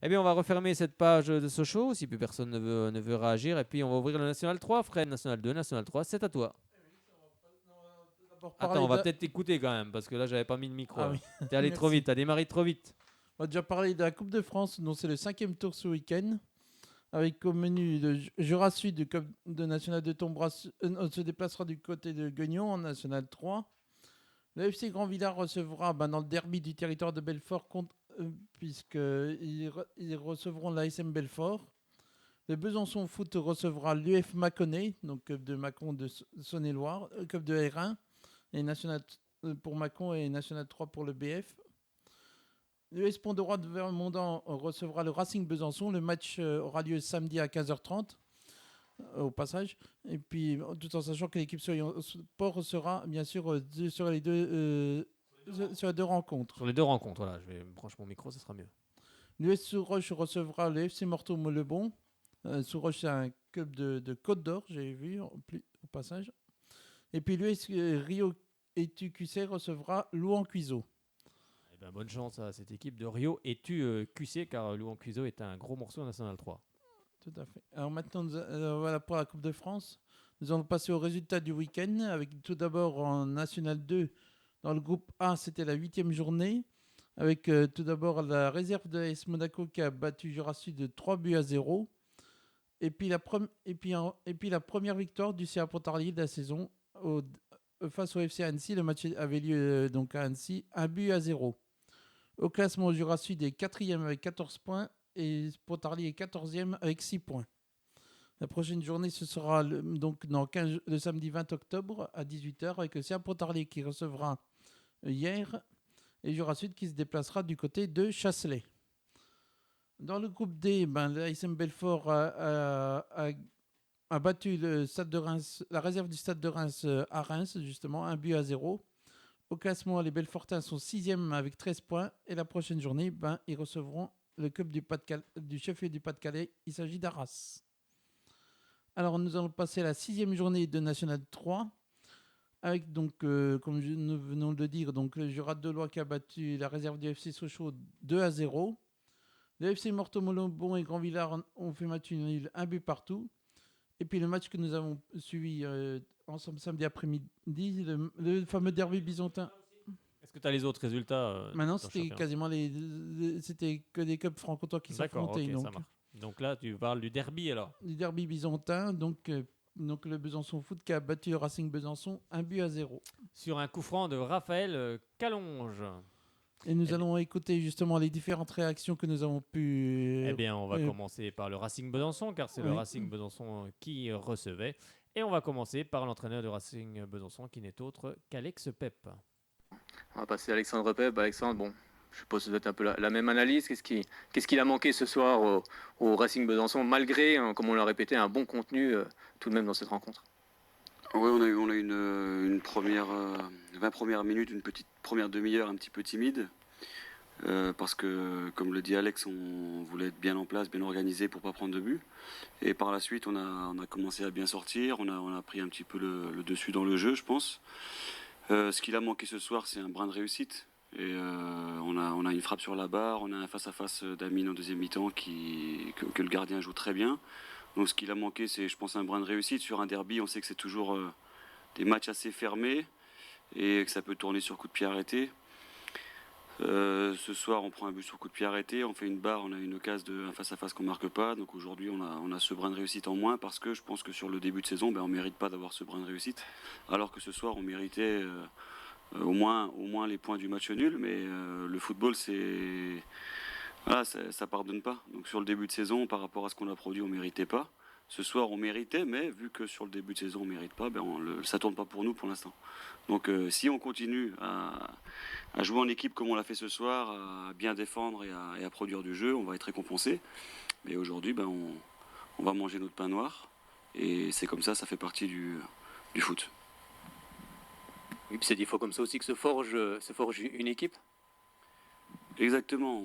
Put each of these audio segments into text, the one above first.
Eh bien, on va refermer cette page de Sochaux si plus personne ne veut réagir. Et puis, on va ouvrir le National 3, Fred. National 2, National 3, c'est à toi. D'abord Attends, parler on va de... peut-être t'écouter quand même, parce que là, j'avais pas mis le micro. Ah oui, T'es allé trop merci. vite, t'as démarré trop vite. On va déjà parler de la Coupe de France, dont c'est le cinquième tour ce week-end. Avec au menu le Jura Sud de National de Tombras se déplacera du côté de Guignon en National 3. Le FC Grand Villard recevra dans le derby du territoire de Belfort puisqu'ils ils recevront l'ASM Belfort. Le Besançon Foot recevra l'UF Mâconnais, donc club de Mâcon de Saône-et-Loire, club de R1 et National pour Mâcon et National 3 pour le BF. L'US Pont-de-Roi de Vermondant recevra le Racing Besançon. Le match aura lieu samedi à 15h30 au passage. Et puis, tout en sachant que l'équipe Soyons Sport sera bien sûr sur sur les deux rencontres. Sur les deux rencontres, voilà, je vais me brancher mon micro, ça sera mieux. L'US Souroche recevra le FC Morteau-Mollebon. Souroche, c'est un club de Côte d'Or, j'ai vu au passage. Et puis l'US Rio ETUQC recevra Louan-Cuiseau. Eh ben, bonne chance à cette équipe de Rio et tu QC, car Louan Cuiseau est un gros morceau en National 3. Tout à fait. Alors maintenant, voilà pour la Coupe de France. Nous allons passer aux résultats du week-end. Avec tout d'abord en National 2, dans le groupe A, c'était la 8e journée. Avec tout d'abord la réserve de l'AS Monaco qui a battu Jura Sud de 3 buts à 0. Et puis la première victoire du CA Pontarlier de la saison face au FC Annecy. Le match avait lieu donc à Annecy, 1 but à 0. Au classement, Jura Sud est 4e avec 14 points et Pontarlier est 14e avec 6 points. La prochaine journée, ce sera le samedi 20 octobre à 18h avec le CA Pontarlier qui recevra hier et Jura Sud qui se déplacera du côté de Chasselet. Dans le groupe D, l'ASM Belfort a battu le Stade de Reims, la réserve du Stade de Reims à Reims, justement, 1 but à 0. Au classement, les Belfortins sont 6e avec 13 points. Et la prochaine journée, ils recevront le club du chef du Pas-de-Calais. Il s'agit d'Arras. Alors, nous allons passer à la 6e journée de National 3. Avec donc, comme nous venons de le dire, donc, le Jura de Loire qui a battu la réserve du FC Sochaux 2 à 0. Le FC Morteau-Mollebon et Grand Villard ont fait match nul, un but partout. Et puis le match que nous avons suivi ensemble samedi après-midi, le fameux derby byzantin. Est-ce que tu as les autres résultats Maintenant, dans le c'était championnat? quasiment c'était que des clubs franc-comtois qui D'accord, ok, s'affrontaient. ça marche. Donc là, tu parles du derby alors. Du derby byzantin, donc le Besançon Foot qui a battu le Racing Besançon 1 but à 0. Sur un coup franc de Raphaël Calonge. Et nous Eh bien, allons écouter justement les différentes réactions que nous avons pu. eh bien, on va commencer par le Racing Besançon, car c'est le Oui. Racing Besançon qui recevait. Et on va commencer par l'entraîneur du Racing Besançon, qui n'est autre qu'Alex Pep. On va passer à Alexandre Pep. Alexandre, bon, je suppose que ça doit être un peu la même analyse. Qu'est-ce qu'il a manqué ce soir au Racing Besançon, malgré, comme on l'a répété, un bon contenu tout de même dans cette rencontre? Oui, on a eu une première 20 premières minutes, une petite première demi-heure un petit peu timide. Parce que, comme le dit Alex, on voulait être bien en place, bien organisé pour pas prendre de but. Et par la suite, on a commencé à bien sortir, on a pris un petit peu le dessus dans le jeu, je pense. Ce qu'il a manqué ce soir, c'est un brin de réussite. Et on a une frappe sur la barre, on a un face-à-face d'Amine en deuxième mi-temps que le gardien joue très bien. Donc ce qu'il a manqué, c'est, je pense, un brin de réussite. Sur un derby, on sait que c'est toujours des matchs assez fermés et que ça peut tourner sur coup de pied arrêté. Ce soir, on prend un but sur coup de pied arrêté, on fait une barre, on a une occasion de un face-à-face qu'on marque pas. Donc aujourd'hui, on a ce brin de réussite en moins parce que je pense que sur le début de saison, on mérite pas d'avoir ce brin de réussite. Alors que ce soir, on méritait au moins les points du match nul. Mais le football, voilà, ça pardonne pas. Donc sur le début de saison, par rapport à ce qu'on a produit, on méritait pas. Ce soir, on méritait, mais vu que sur le début de saison, on mérite pas, ça tourne pas pour nous pour l'instant. Donc si on continue à jouer en équipe comme on l'a fait ce soir, à bien défendre et à produire du jeu, on va être récompensé. Mais aujourd'hui, on va manger notre pain noir. Et c'est comme ça fait partie du foot. Oui, puis c'est des fois comme ça aussi que se forge une équipe. Exactement,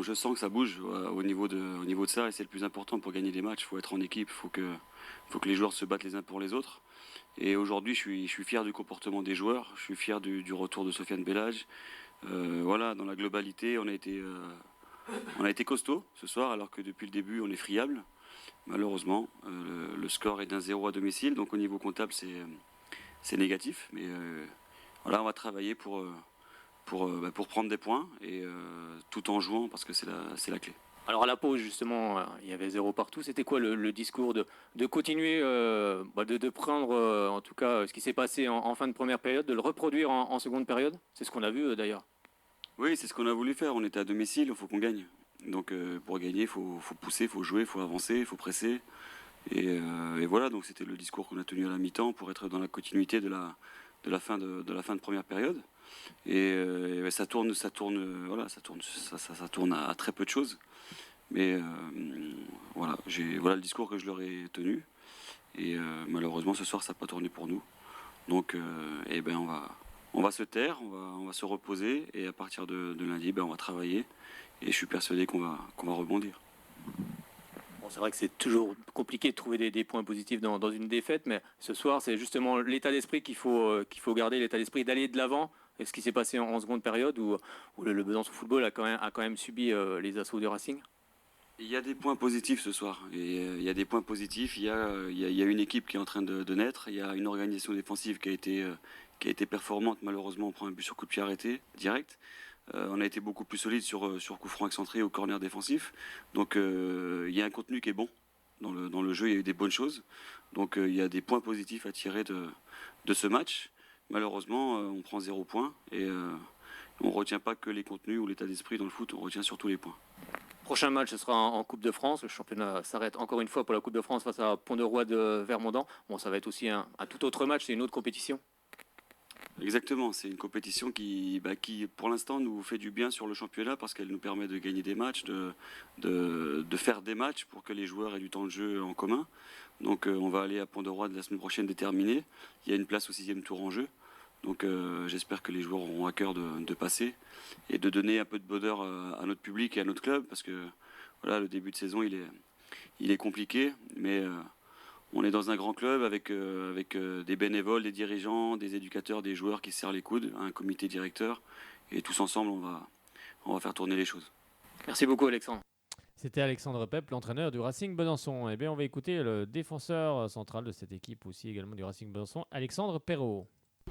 je sens que ça bouge au niveau de ça et c'est le plus important pour gagner des matchs. Il faut être en équipe, il faut que les joueurs se battent les uns pour les autres. Et aujourd'hui, je suis fier du comportement des joueurs, je suis fier du retour de Sofiane Bellage. Voilà, dans la globalité, on a été On a été costaud ce soir, alors que depuis le début, on est friable. Malheureusement, le score est d'1-0 à domicile, donc au niveau comptable, c'est négatif. Mais voilà, on va travailler pour prendre des points, et tout en jouant, parce que c'est la clé. Alors à la pause justement, il y avait 0 partout. C'était quoi le discours de continuer, de prendre en tout cas ce qui s'est passé en fin de première période, de le reproduire en seconde période? C'est ce qu'on a vu d'ailleurs. Oui, c'est ce qu'on a voulu faire. On était à domicile, il faut qu'on gagne. Donc pour gagner, il faut pousser, il faut jouer, il faut avancer, il faut presser. Et voilà, donc c'était le discours qu'on a tenu à la mi-temps pour être dans la continuité de la fin de première période. Et ça tourne à très peu de choses. Mais voilà le discours que je leur ai tenu. Et malheureusement, ce soir, ça n'a pas tourné pour nous. Donc on va se taire, on va se reposer. Et à partir de lundi, on va travailler. Et je suis persuadé qu'on va rebondir. Bon, c'est vrai que c'est toujours compliqué de trouver des points positifs dans une défaite, mais ce soir, c'est justement l'état d'esprit qu'il faut garder, l'état d'esprit d'aller de l'avant. Et ce qui s'est passé en seconde période où le Besançon Football a quand même subi les assauts du Racing. Il y a des points positifs ce soir. Et il y a des points positifs. Il y a une équipe qui est en train de naître. Il y a une organisation défensive qui a été performante. Malheureusement, on prend un but sur coup de pied arrêté direct. On a été beaucoup plus solide sur coup franc excentré au corner défensif. Donc il y a un contenu qui est bon. Dans le jeu, il y a eu des bonnes choses. Donc il y a des points positifs à tirer de ce match. Malheureusement, on prend 0 points. Et on ne retient pas que les contenus ou l'état d'esprit dans le foot. On retient surtout les points. Prochain match, ce sera en Coupe de France. Le championnat s'arrête encore une fois pour la Coupe de France face à Pont-de-Roi de Vermondans. Bon, ça va être aussi un tout autre match, c'est une autre compétition. Exactement, c'est une compétition qui pour l'instant nous fait du bien sur le championnat parce qu'elle nous permet de gagner des matchs, de faire des matchs pour que les joueurs aient du temps de jeu en commun. Donc on va aller à Pont-de-Roi la semaine prochaine déterminée. Il y a une place au 6e tour en jeu. Donc j'espère que les joueurs auront à cœur de passer et de donner un peu de bonheur à notre public et à notre club parce que voilà, le début de saison il est compliqué, mais on est dans un grand club avec des bénévoles, des dirigeants, des éducateurs, des joueurs qui se serrent les coudes, un comité directeur, et tous ensemble on va faire tourner les choses. Merci beaucoup Alexandre. C'était Alexandre Pep, l'entraîneur du Racing Besançon. Eh bien, on va écouter le défenseur central de cette équipe aussi également du Racing Besançon, Alexandre Perrault.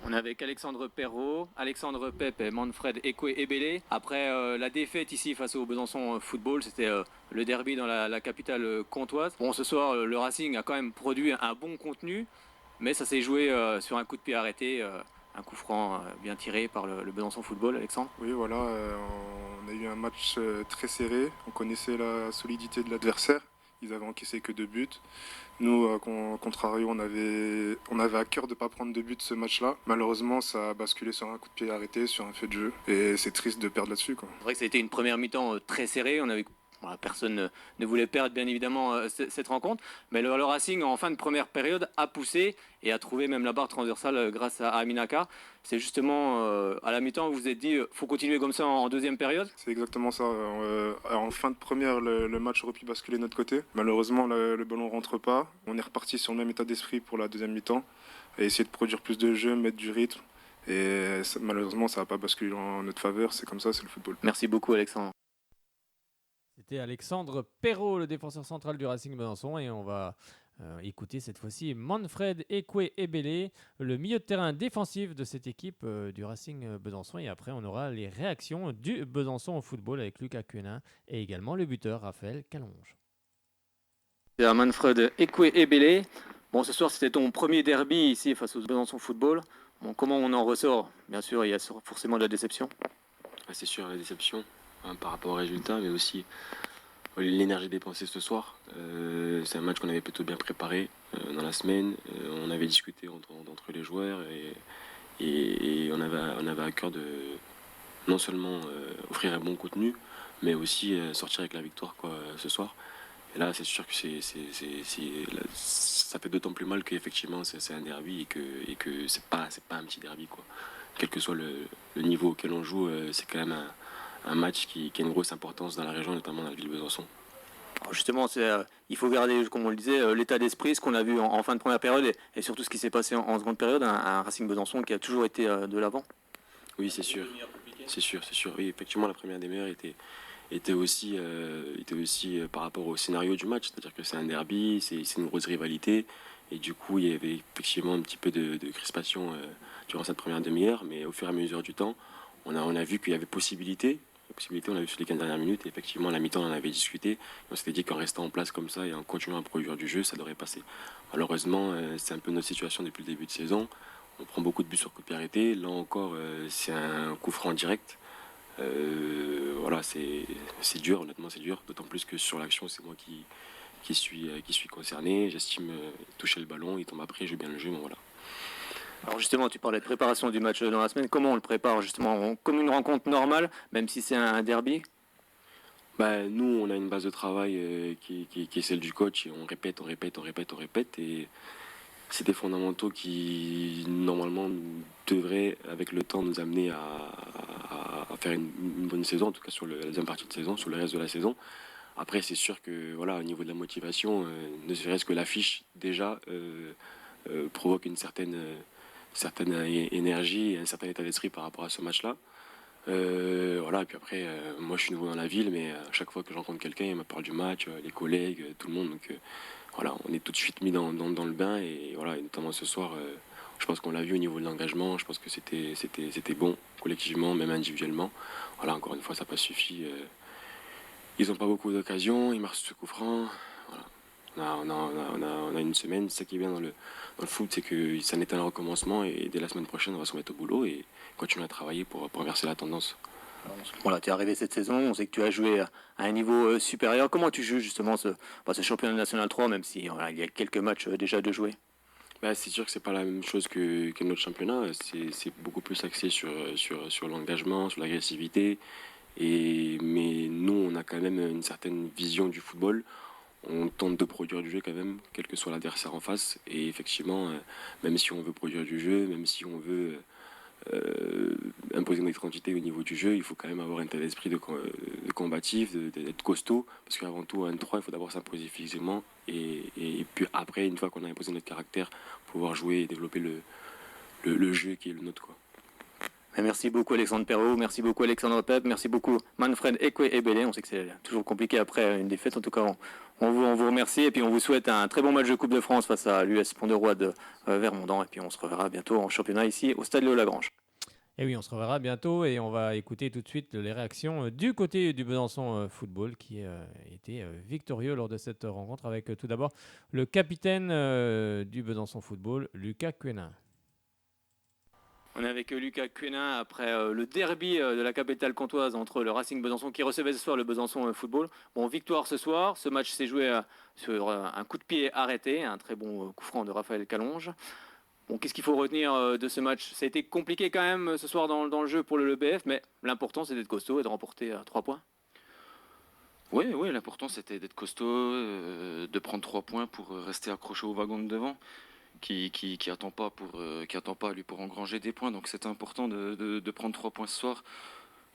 On est avec Alexandre Perrault, Alexandre Pep et Manfred Ekwe-Ebele. Après la défaite ici face au Besançon Football, c'était le derby dans la capitale comtoise. Bon, ce soir, le Racing a quand même produit un bon contenu, mais ça s'est joué sur un coup de pied arrêté, un coup franc bien tiré par le Besançon Football, Alexandre. Oui, voilà, on a eu un match très serré. On connaissait la solidité de l'adversaire. Ils avaient encaissé que 2 buts. Nous, contrario, on avait à cœur de ne pas prendre de but ce match-là. Malheureusement, ça a basculé sur un coup de pied arrêté, sur un fait de jeu. Et c'est triste de perdre là-dessus, quoi. C'est vrai que ça a été une première mi-temps très serrée. Personne ne voulait perdre, bien évidemment, cette rencontre. Mais le Racing, en fin de première période, a poussé et a trouvé même la barre transversale grâce à Aminaka. C'est justement à la mi-temps, vous vous êtes dit, faut continuer comme ça en deuxième période? C'est exactement ça. En fin de première, le match aurait pu basculer de notre côté. Malheureusement, le ballon ne rentre pas. On est reparti sur le même état d'esprit pour la deuxième mi-temps. Et essayer de produire plus de jeu, mettre du rythme. Et malheureusement, ça n'a pas basculé en notre faveur. C'est comme ça, c'est le football. Merci beaucoup, Alexandre. C'était Alexandre Perrault, le défenseur central du Racing Besançon, et on va écouter cette fois-ci Manfred Ekwe-Ebele, le milieu de terrain défensif de cette équipe du Racing Besançon, et après on aura les réactions du Besançon au football avec Lucas Quenin et également le buteur Raphaël Calonge. C'est Manfred Ekwe-Ebele. Bon, ce soir c'était ton premier derby ici face au Besançon Football. Bon, comment on en ressort? Bien sûr, il y a forcément de la déception. C'est sûr, la déception. Par rapport au résultat, mais aussi l'énergie dépensée ce soir. C'est un match qu'on avait plutôt bien préparé dans la semaine. On avait discuté entre les joueurs et on avait à cœur de non seulement offrir un bon contenu, mais aussi sortir avec la victoire ce soir. Et là, c'est sûr que ça fait d'autant plus mal qu'effectivement c'est un derby et que c'est pas un petit derby, quoi. Quel que soit le niveau auquel on joue, c'est quand même un match qui a une grosse importance dans la région, notamment dans la ville de Besançon. Alors justement, il faut garder, comme on le disait, l'état d'esprit, ce qu'on a vu en fin de première période et surtout ce qui s'est passé en seconde période, un Racing Besançon qui a toujours été de l'avant. Oui, c'est sûr. C'est sûr. Oui, effectivement, la première demi-heure par rapport au scénario du match, c'est-à-dire que c'est un derby, c'est une grosse rivalité, et du coup il y avait effectivement un petit peu de crispation durant cette première demi-heure, mais au fur et à mesure du temps, on a vu qu'il y avait possibilité. La possibilité, on l'a vu sur les 15 dernières minutes, et effectivement, à la mi-temps, on en avait discuté. On s'était dit qu'en restant en place comme ça et en continuant à produire du jeu, ça devrait passer. Malheureusement, c'est un peu notre situation depuis le début de saison. On prend beaucoup de buts sur coup de pied arrêté. Là encore, c'est un coup franc direct. Voilà, c'est dur, honnêtement, c'est dur. D'autant plus que sur l'action, c'est moi qui suis concerné. J'estime toucher le ballon, il tombe après, je joue bien le jeu, mais voilà. Alors justement, tu parlais de préparation du match dans la semaine. Comment on le prépare justement? Comme une rencontre normale, même si c'est un derby? Nous, on a une base de travail qui est celle du coach et on répète. Et c'est des fondamentaux qui, normalement, devraient, avec le temps, nous amener à faire une bonne saison, en tout cas sur la deuxième partie de saison, sur le reste de la saison. Après, c'est sûr que, voilà, au niveau de la motivation, ne serait-ce que l'affiche, déjà, provoque une certaine énergie et un certain état d'esprit par rapport à ce match-là. Voilà, et puis après, moi je suis nouveau dans la ville, mais à chaque fois que je rencontre quelqu'un, il me parle du match, les collègues, tout le monde. Donc voilà, on est tout de suite mis dans le bain, et voilà, et notamment ce soir, je pense qu'on l'a vu au niveau de l'engagement, je pense que c'était bon, collectivement, même individuellement. Voilà, encore une fois, ça n'a pas suffi. Ils n'ont pas beaucoup d'occasions, ils marquent ce coup franc. Voilà. On a une semaine. Ce qui est bien dans le foot, c'est que ça n'est un recommencement, et dès la semaine prochaine, on va se remettre au boulot et continuer à travailler pour inverser la tendance. Voilà, tu es arrivé cette saison, on sait que tu as joué à un niveau supérieur. Comment tu juges justement ce championnat national 3, même si voilà, il y a quelques matchs déjà de jouer? C'est sûr que c'est pas la même chose que notre championnat. C'est beaucoup plus axé sur l'engagement, sur l'agressivité. Mais nous, on a quand même une certaine vision du football. On tente de produire du jeu quand même, quel que soit l'adversaire en face. Et effectivement, même si on veut produire du jeu, même si on veut imposer notre identité au niveau du jeu, il faut quand même avoir un tel esprit de combatif, d'être costaud. Parce qu'avant tout, à 1-3, il faut d'abord s'imposer physiquement. Et puis après, une fois qu'on a imposé notre caractère, pouvoir jouer et développer le jeu qui est le nôtre, quoi. Merci beaucoup Alexandre Perrault, merci beaucoup Alexandre Pep, merci beaucoup Manfred Ekwe-Ebele. On sait que c'est toujours compliqué après une défaite. En tout cas, on vous remercie, et puis on vous souhaite un très bon match de Coupe de France face à l'US Pont-de-Roy de Vermondans. Et puis on se reverra bientôt en championnat ici au Stade Léo-Lagrange. Et oui, on se reverra bientôt, et on va écouter tout de suite les réactions du côté du Besançon Football, qui était victorieux lors de cette rencontre, avec tout d'abord le capitaine du Besançon Football, Lucas Quenin. On est avec Lucas Quenin après le derby de la capitale comtoise entre le Racing Besançon, qui recevait ce soir le Besançon Football. Bon, victoire ce soir. Ce match s'est joué sur un coup de pied arrêté, un très bon coup franc de Raphaël Calonge. Bon, qu'est-ce qu'il faut retenir de ce match? Ça a été compliqué quand même ce soir dans le jeu pour le LBF, mais l'important c'est d'être costaud et de remporter 3 points. Oui, l'important c'était d'être costaud, de prendre 3 points pour rester accroché au wagon de devant, qui attend pas lui pour engranger des points. Donc c'était important de prendre 3 points ce soir.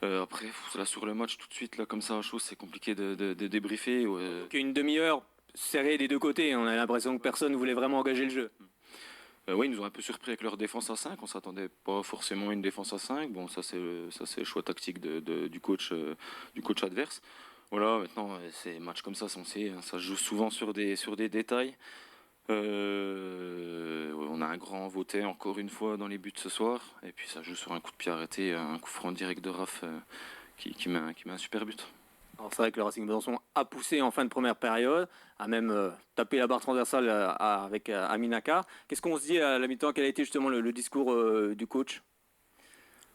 Après, là sur le match tout de suite, là comme ça à chaud, c'est compliqué de débriefer. Une demi-heure serrée des deux côtés, on a l'impression que personne ne voulait vraiment engager le jeu. Oui, ils nous ont un peu surpris avec leur défense à 5. On s'attendait pas forcément à une défense à 5. Bon, ça c'est le choix tactique du coach adverse. Voilà, maintenant ces matchs comme ça, on sait, ça se joue souvent sur des détails. On a un grand voté encore une fois dans les buts ce soir, et puis ça joue sur un coup de pied arrêté, un coup franc direct de Raph qui met un super but. Alors c'est vrai que le Racing Besançon a poussé en fin de première période, a même tapé la barre transversale avec Aminaka. Qu'est-ce qu'on se dit à la mi-temps? Quel a été justement le discours du coach?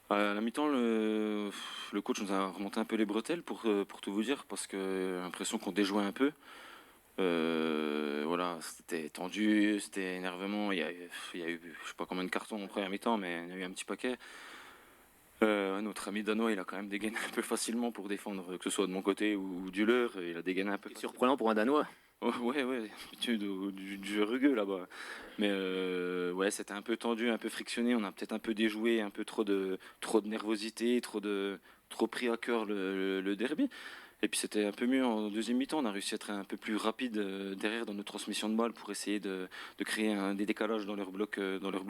À la mi-temps, le coach nous a remonté un peu les bretelles pour tout vous dire, parce que j'ai l'impression qu'on déjouait un peu. Voilà, c'était tendu, c'était énervement. Il y a eu, je sais pas combien de cartons en première mi-temps, mais il y a eu un petit paquet. Notre ami danois, il a quand même dégainé un peu facilement pour défendre, que ce soit de mon côté ou du leur. Il a dégainé un peu. C'est surprenant pour un danois. Ouais, du jeu rugueux là-bas. Mais ouais, c'était un peu tendu, un peu frictionné. On a peut-être un peu déjoué, un peu trop de nervosité, trop pris à cœur le derby. Et puis c'était un peu mieux en deuxième mi-temps. On a réussi à être un peu plus rapide derrière dans nos transmissions de balles pour essayer de créer des décalages dans leur bloc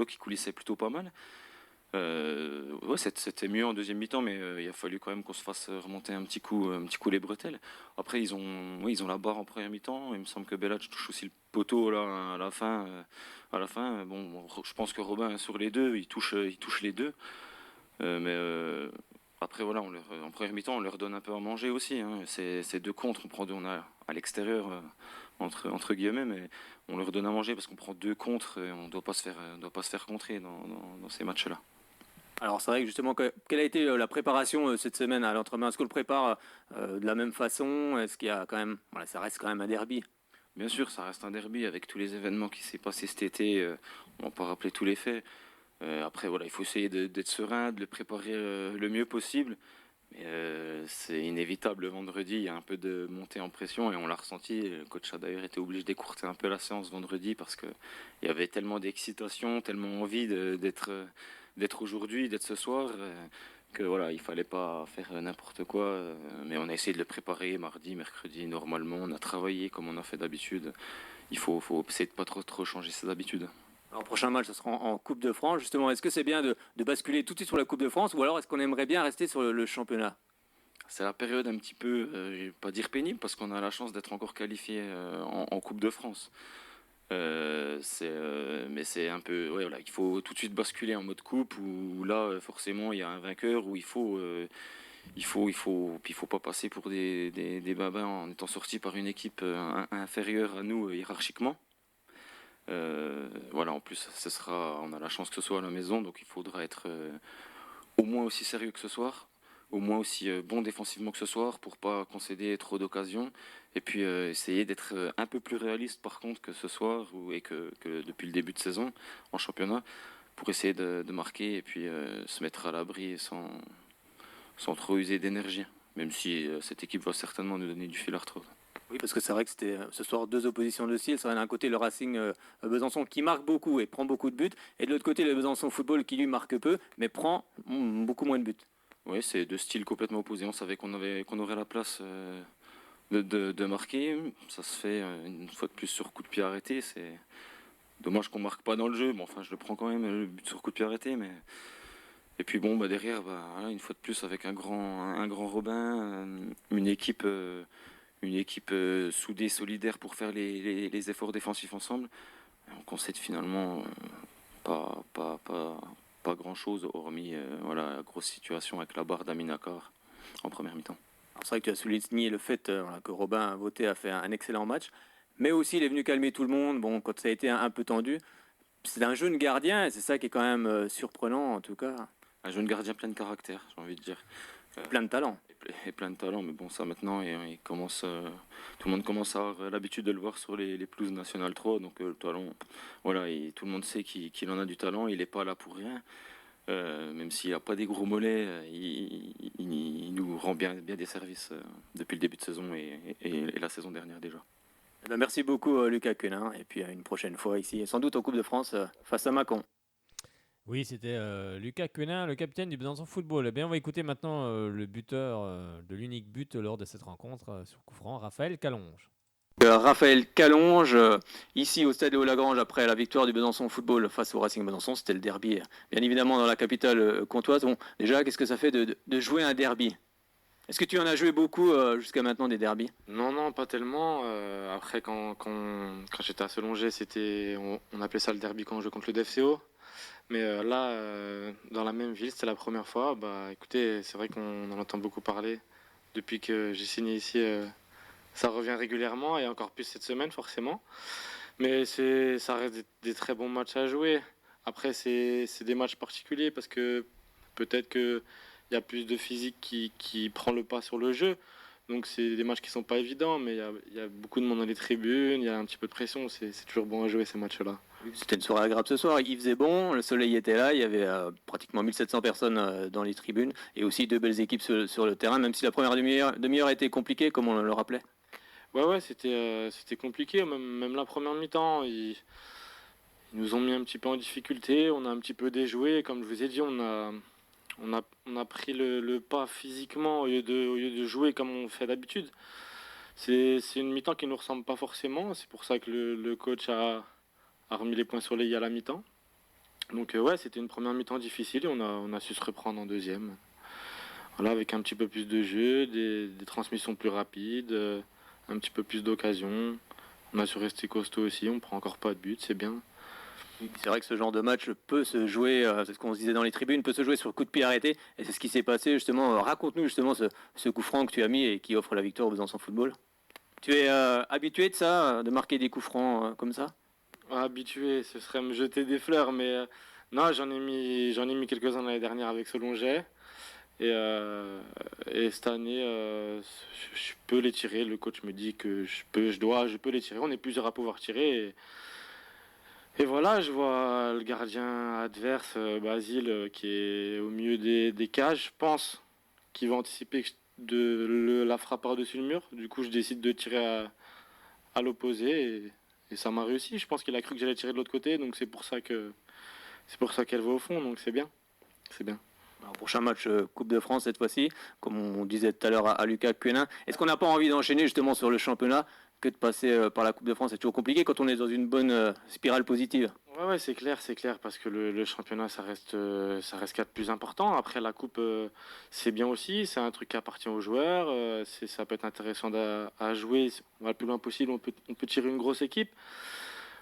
qui coulissaient plutôt pas mal. Ouais, c'était mieux en deuxième mi-temps, mais il a fallu quand même qu'on se fasse remonter un petit coup les bretelles. Après, ils ont la barre en première mi-temps. Il me semble que Bellach touche aussi le poteau là, à la fin. Bon, je pense que Robin, sur les deux, il touche les deux. Mais après, voilà, en première mi-temps, on leur donne un peu à manger aussi. Hein. C'est deux contre, on a à l'extérieur, entre guillemets, mais on leur donne à manger parce qu'on prend deux contre et on ne doit pas se faire contrer dans ces matchs-là. Alors c'est vrai que justement, quelle a été la préparation cette semaine à l'entraînement? Est-ce qu'on le prépare de la même façon? Est-ce qu'il y a quand même, voilà, ça reste quand même un derby. Bien sûr, ça reste un derby avec tous les événements qui s'est passé cet été. On va pas rappeler tous les faits. Après, voilà, il faut essayer d'être serein, de le préparer le mieux possible. Mais c'est inévitable. Le vendredi, il y a un peu de montée en pression et on l'a ressenti. Le coach a d'ailleurs été obligé d'écourter un peu la séance vendredi parce qu'il y avait tellement d'excitation, tellement envie d'être aujourd'hui, d'être ce soir, que voilà, il fallait pas faire n'importe quoi. Mais on a essayé de le préparer mardi, mercredi, normalement. On a travaillé comme on a fait d'habitude. Il faut essayer de pas trop changer ses habitudes. Alors, prochain match, ce sera en Coupe de France. Justement, est-ce que c'est bien de basculer tout de suite sur la Coupe de France ou alors est-ce qu'on aimerait bien rester sur le championnat? C'est la période un petit peu, je vais pas dire pénible, parce qu'on a la chance d'être encore qualifié en Coupe de France. Mais c'est un peu, ouais, voilà, il faut tout de suite basculer en mode coupe où là forcément il y a un vainqueur où il faut pas passer pour des babins en étant sorti par une équipe inférieure à nous hiérarchiquement. Voilà, en plus on a la chance que ce soit à la maison, donc il faudra être au moins aussi sérieux que ce soir, au moins aussi bon défensivement que ce soir pour pas concéder trop d'occasions. Et puis essayer d'être un peu plus réaliste par contre que ce soir et que depuis le début de saison en championnat pour essayer de marquer et puis se mettre à l'abri sans trop user d'énergie. Même si cette équipe va certainement nous donner du fil à retordre. Oui, parce que c'est vrai que c'était ce soir deux oppositions de style. C'est d'un côté le Racing Besançon qui marque beaucoup et prend beaucoup de buts, et de l'autre côté le Besançon Football qui lui marque peu mais prend beaucoup moins de buts. Oui, c'est deux styles complètement opposés. On savait qu'on aurait la place de marquer. Ça se fait une fois de plus sur coup de pied arrêté. C'est dommage qu'on marque pas dans le jeu. Bon, enfin, je le prends quand même, le but sur coup de pied arrêté. Mais... Et puis bon, derrière, voilà, une fois de plus avec un grand Robin, une équipe soudée, solidaire pour faire les efforts défensifs ensemble. On concède finalement pas grand-chose, hormis voilà, la grosse situation avec la barre d'Aminakar en première mi-temps. C'est vrai que tu as souligné le fait que Robin Vautey a fait un excellent match, mais aussi il est venu calmer tout le monde. Bon, quand ça a été un peu tendu, c'est un jeune gardien et c'est ça qui est quand même surprenant en tout cas. Un jeune gardien plein de caractère, j'ai envie de dire. Plein de talent. Et plein de talent, mais bon, ça maintenant, tout le monde commence à avoir l'habitude de le voir sur les pelouses nationales 3, donc le talent, voilà, tout le monde sait qu'il en a du talent, il n'est pas là pour rien. Même s'il n'a pas des gros mollets, il nous rend bien des services depuis le début de saison et la saison dernière déjà. Eh bien, merci beaucoup Lucas Quenin, et puis à une prochaine fois ici, sans doute en Coupe de France face à Mâcon. Oui, c'était Lucas Quenin, le capitaine du Besançon Football. Eh bien, on va écouter maintenant le buteur de l'unique but lors de cette rencontre sur coup franc, Raphaël Calonge. Raphaël Calonge, ici au stade Léo-Lagrange, après la victoire du Besançon Football face au Racing Besançon, c'était le derby, bien évidemment dans la capitale comtoise. Bon, déjà, qu'est-ce que ça fait de jouer un derby? Est-ce que tu en as joué beaucoup jusqu'à maintenant des derbys? Non, pas tellement. Après, quand j'étais à Selongé, on appelait ça le derby quand on jouait contre le DFCO. Mais là, dans la même ville, c'était la première fois. Écoutez, c'est vrai qu'on en entend beaucoup parler depuis que j'ai signé ici. Ça revient régulièrement et encore plus cette semaine, forcément. Mais ça reste des très bons matchs à jouer. Après, c'est des matchs particuliers parce que peut-être qu'il y a plus de physique qui prend le pas sur le jeu. Donc, c'est des matchs qui sont pas évidents, mais il y a beaucoup de monde dans les tribunes, il y a un petit peu de pression. C'est toujours bon à jouer ces matchs-là. C'était une soirée agréable ce soir, il faisait bon, le soleil était là, il y avait pratiquement 1700 personnes dans les tribunes et aussi deux belles équipes sur le terrain, même si la première demi-heure a été compliquée, comme on le rappelait. Ouais, c'était compliqué, même la première mi-temps, ils nous ont mis un petit peu en difficulté, on a un petit peu déjoué, comme je vous ai dit, on a pris le pas physiquement au lieu de jouer comme on fait d'habitude. C'est une mi-temps qui ne nous ressemble pas forcément, c'est pour ça que le coach a remis les points sur les i à la mi-temps. Donc ouais, c'était une première mi-temps difficile et on a su se reprendre en deuxième. Voilà, avec un petit peu plus de jeu, des transmissions plus rapides, un petit peu plus d'occasions. On a su rester costaud aussi, on prend encore pas de but, c'est bien. C'est vrai que ce genre de match peut se jouer, c'est ce qu'on se disait dans les tribunes, peut se jouer sur coup de pied arrêté. Et c'est ce qui s'est passé justement. Raconte-nous justement ce coup franc que tu as mis et qui offre la victoire au Besançon Football. Tu es habitué de ça, de marquer des coups francs comme ça? Habitué, ce serait me jeter des fleurs, mais non, j'en ai mis quelques-uns l'année dernière avec Solonget. Et, euh, et cette année, je peux les tirer. Le coach me dit que je peux les tirer. On est plusieurs à pouvoir tirer. Et voilà, je vois le gardien adverse, Basile, qui est au milieu des cages. Je pense qu'il va anticiper la frappe par-dessus le mur. Du coup, je décide de tirer à l'opposé. Et ça m'a réussi. Je pense qu'il a cru que j'allais tirer de l'autre côté. Donc c'est pour ça qu'elle va au fond. Donc c'est bien. C'est bien. Alors, prochain match Coupe de France cette fois-ci, comme on disait tout à l'heure à Lucas Quenin. Est-ce qu'on n'a pas envie d'enchaîner justement sur le championnat que de passer par la Coupe de France? C'est toujours compliqué quand on est dans une bonne spirale positive. Ouais, c'est clair, parce que le championnat, ça reste qu'il y a de plus important. Après, la coupe, c'est bien aussi, c'est un truc qui appartient aux joueurs, ça peut être intéressant à jouer. On va le plus loin possible, on peut tirer une grosse équipe.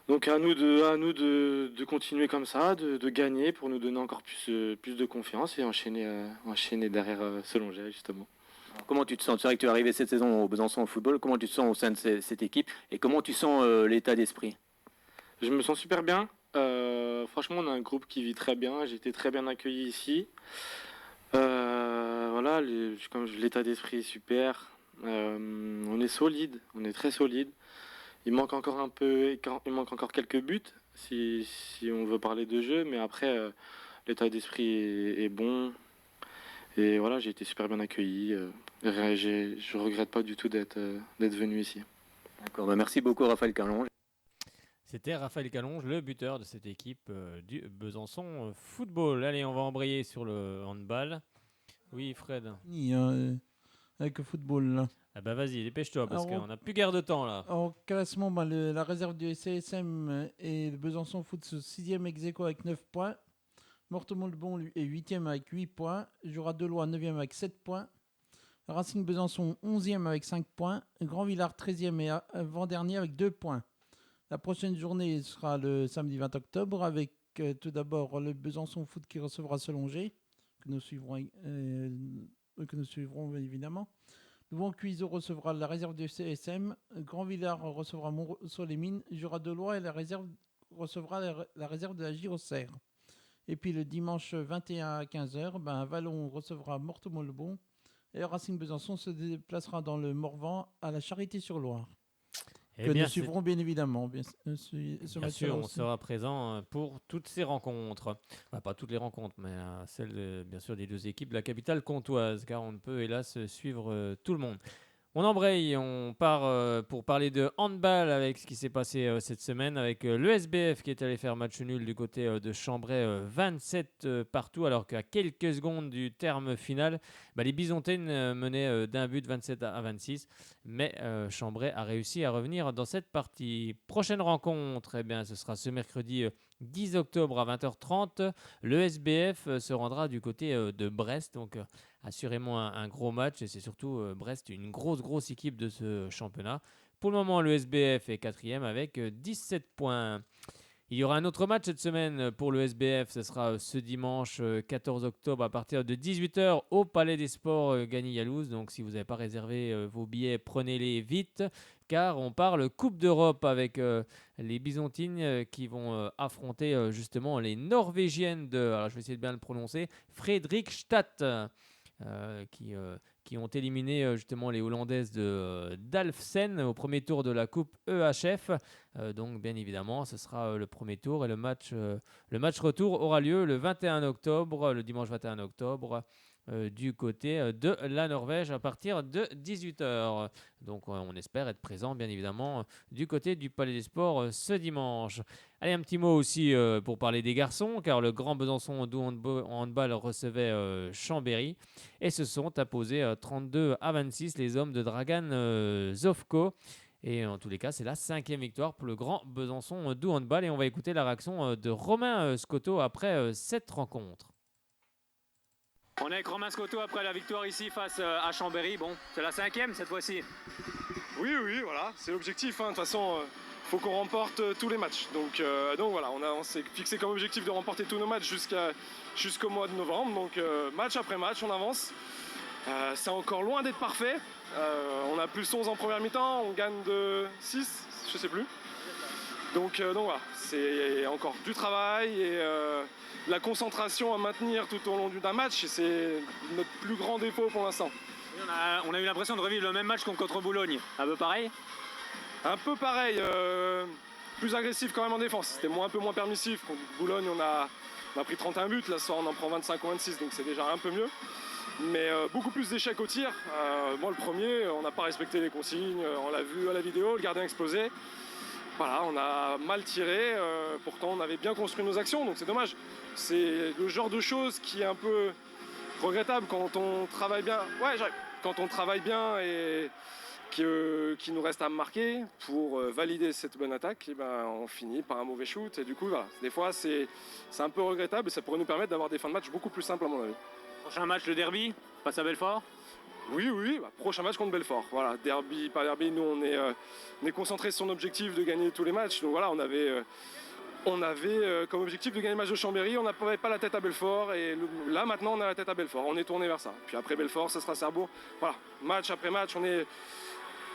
Donc à nous de continuer comme ça, de gagner pour nous donner encore plus de confiance et enchaîner derrière Solonget, justement. Alors, comment tu te sens? C'est vrai que tu es arrivé cette saison au Besançon au football. Comment tu te sens au sein de cette équipe et comment tu sens l'état d'esprit? Je me sens super bien. Franchement, on a un groupe qui vit très bien. J'ai été très bien accueilli ici. Voilà, comme l'état d'esprit est super. On est solide, on est très solide. Il manque encore il manque encore quelques buts si on veut parler de jeu, mais après, l'état d'esprit est bon. Et voilà, j'ai été super bien accueilli. Je regrette pas du tout d'être venu ici. D'accord, bah merci beaucoup Raphaël Carlonge. C'était Raphaël Calonge, le buteur de cette équipe du Besançon Football. Allez, on va embrayer sur le handball. Oui, Fred. Avec le football, là. Ah bah vas-y, dépêche-toi, parce Alors, qu'on n'a plus guère de temps, là. En classement, la réserve du CSM et le Besançon Foot 6e ex aequo avec 9 points. Mortemont-le-Bon lui, est 8e avec 8 points. Jura Delois 9e avec 7 points. Racing Besançon 11e avec 5 points. Grand Villard 13e et avant-dernier avec 2 points. La prochaine journée sera le samedi 20 octobre avec tout d'abord le Besançon Foot qui recevra Solonget, que nous suivrons bien évidemment. Louvain Cuiseaux recevra la réserve du CSM. Grand Villard recevra Montceau-les-Mines. Jura Delois et recevra la réserve de la Gyrossère. Et puis le dimanche 21 à 15h, Vallon recevra Mortemont-le-Bon. Et le Racing Besançon se déplacera dans le Morvan à la Charité-sur-Loire. Que nous suivrons bien évidemment. Bien sûr, on sera présent pour toutes ces rencontres. Enfin, pas toutes les rencontres, mais celles bien sûr des deux équipes de la capitale comtoise, car on ne peut hélas suivre tout le monde. On embraye, on part pour parler de handball avec ce qui s'est passé cette semaine avec l'ESBF qui est allé faire match nul du côté de Chambray 27 partout, alors qu'à quelques secondes du terme final, les Bisontaines menaient d'un but 27 à 26, mais Chambray a réussi à revenir dans cette partie. Prochaine rencontre, ce sera ce mercredi 10 octobre à 20h30. L'ESBF se rendra du côté de Brest, donc assurément un gros match, et c'est surtout Brest, une grosse équipe de ce championnat. Pour le moment, le SBF est 4e avec 17 points. Il y aura un autre match cette semaine pour le SBF, ce sera ce dimanche 14 octobre à partir de 18h au Palais des Sports Gagny-Yalouz. Donc si vous n'avez pas réservé vos billets, prenez-les vite, car on parle Coupe d'Europe avec les Bisontines qui vont affronter justement les Norvégiennes alors je vais essayer de bien le prononcer, Fredrikstad. Qui ont éliminé justement les Hollandaises d'Alphen au premier tour de la Coupe EHF. Donc bien évidemment, ce sera le premier tour et le match retour aura lieu le dimanche 21 octobre, du côté de la Norvège à partir de 18h. Donc on espère être présent bien évidemment du côté du Palais des Sports ce dimanche. Allez, un petit mot aussi pour parler des garçons, car le Grand Besançon handball recevait Chambéry et se sont imposés 32 à 26 les hommes de Dragan Zovko. Et en tous les cas, c'est la 5e victoire pour le Grand Besançon du handball. Et on va écouter la réaction de Romain Scotto après cette rencontre. On est avec Romain Scotto après la victoire ici face à Chambéry. Bon, c'est la 5e cette fois-ci. Oui, voilà, c'est l'objectif. De toute façon, faut qu'on remporte tous les matchs. Donc voilà, on s'est fixé comme objectif de remporter tous nos matchs jusqu'au mois de novembre. Donc match après match, on avance. C'est encore loin d'être parfait. On a plus 11 en première mi-temps, on gagne de 6, je sais plus. Donc voilà, c'est encore du travail et la concentration à maintenir tout au long d'un match. Et c'est notre plus grand défaut pour l'instant. On a eu l'impression de revivre le même match contre Boulogne. Un peu pareil ? Un peu pareil, plus agressif quand même en défense. C'était un peu moins permissif. Contre Boulogne, on a pris 31 buts. Là, ce soir, on en prend 25 ou 26, donc c'est déjà un peu mieux. Mais beaucoup plus d'échecs au tir. Moi, le premier, on n'a pas respecté les consignes. On l'a vu à la vidéo, le gardien explosé. Voilà, on a mal tiré. Pourtant, on avait bien construit nos actions, donc c'est dommage. C'est le genre de choses qui est un peu regrettable quand on travaille bien. Ouais, j'arrive. Quand on travaille bien et qui nous reste à marquer pour valider cette bonne attaque, et ben, on finit par un mauvais shoot. Et du coup, voilà, des fois, c'est un peu regrettable et ça pourrait nous permettre d'avoir des fins de match beaucoup plus simples à mon avis. Prochain match, le derby, face à Belfort. Oui, prochain match contre Belfort. Voilà, derby, pas derby, nous on est concentré sur son objectif de gagner tous les matchs. Donc voilà, on avait comme objectif de gagner le match de Chambéry, on n'avait pas la tête à Belfort et là maintenant on a la tête à Belfort, on est tourné vers ça. Puis après Belfort, ça sera Cerbourg. Voilà, match après match,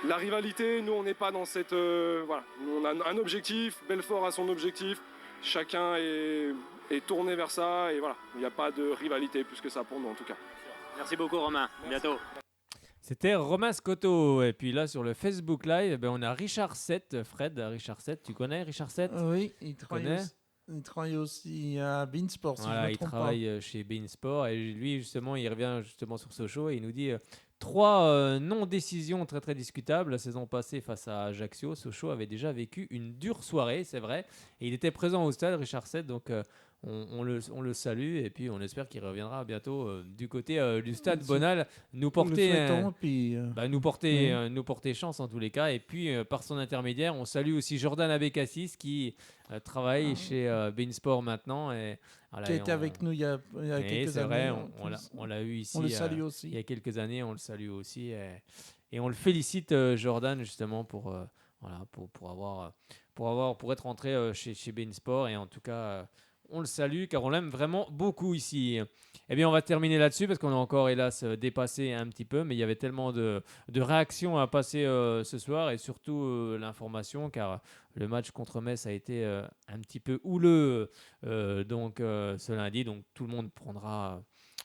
la rivalité, nous on n'est pas dans cette... voilà, nous, on a un objectif, Belfort a son objectif, chacun est tourné vers ça et voilà, il n'y a pas de rivalité plus que ça pour nous en tout cas. Merci beaucoup Romain, à bientôt. C'était Romain Scotto. Et puis là, sur le Facebook Live, on a Richard 7. Fred, Richard 7, tu connais Richard 7 ? Oui, il travaille aussi à Beansport. Si voilà, je me il trompe travaille chez Beansport. Et lui, justement, il revient justement sur Sochaux et il nous dit 3 non-décisions très très discutables. La saison passée, face à Ajaccio, Sochaux avait déjà vécu une dure soirée, c'est vrai. Et il était présent au stade, Richard 7. Donc, on le salue et puis on espère qu'il reviendra bientôt du côté du stade Bonal nous porter chance en tous les cas. Et puis par son intermédiaire, on salue aussi Jordan Abécassis qui travaille chez Beansport maintenant et voilà, qui était avec nous il y a quelques années. C'est vrai, on l'a eu ici on le salue aussi. il y a quelques années, on le salue aussi et on le félicite Jordan justement pour être rentré chez Beansport et en tout cas on le salue car on l'aime vraiment beaucoup ici. Eh bien, on va terminer là-dessus parce qu'on a encore, hélas, dépassé un petit peu, mais il y avait tellement de réactions à passer ce soir et surtout l'information car le match contre Metz a été un petit peu houleux ce lundi. Donc, tout le monde prendra...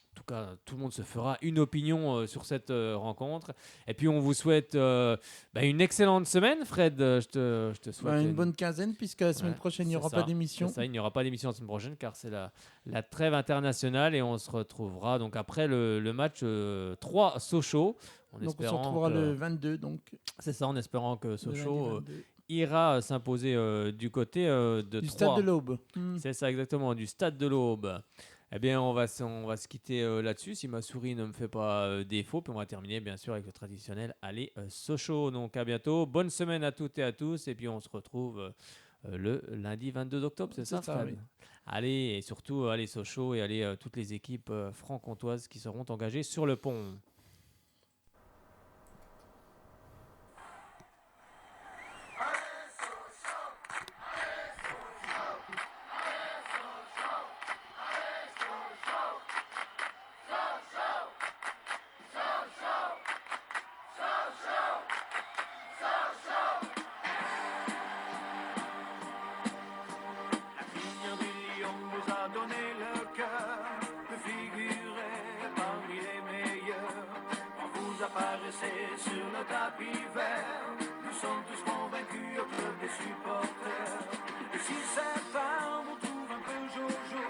En tout cas, tout le monde se fera une opinion sur cette rencontre. Et puis, on vous souhaite une excellente semaine, Fred. Je te souhaite une bonne quinzaine, puisque la semaine prochaine, il n'y aura pas d'émission. Il n'y aura pas d'émission la semaine prochaine, car c'est la trêve internationale. Et on se retrouvera donc après le match 3 Sochaux. Donc, on se retrouvera le 22. C'est ça, en espérant que Sochaux ira s'imposer du côté du Stade de l'Aube. C'est ça, exactement, du Stade de l'Aube. Eh bien, on va se quitter là-dessus, si ma souris ne me fait pas défaut. Puis on va terminer, bien sûr, avec le traditionnel Allez Sochaux. Donc, à bientôt. Bonne semaine à toutes et à tous. Et puis, on se retrouve le lundi 22 octobre, c'est ça, Fred ? Oui. Allez, et surtout, allez Sochaux et allez toutes les équipes franc-comtoises qui seront engagées sur le pont. Sur le tapis vert, nous sommes tous convaincus au club des supporters. Et si certains vous trouvent un peu jojo,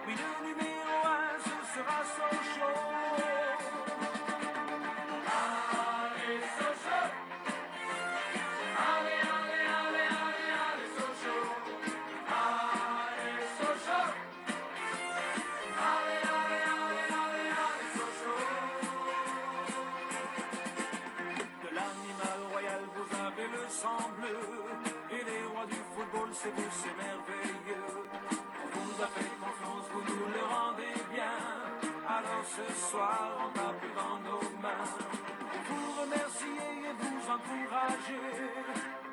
oui, le numéro 1, ce sera Sochaux. Allez Sochaux, allez, allez, allez, allez, allez Sochaux, allez Sochaux, allez, allez, allez, allez, allez Sochaux. L'animal royal, vous avez le ensemble. Et les rois du football, c'est vous, c'est merveilleux. On vous a fait confiance, vous nous le rendez bien. Alors ce soir, on tape dans nos mains. Vous remercier et vous encourager.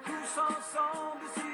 Tous ensemble, si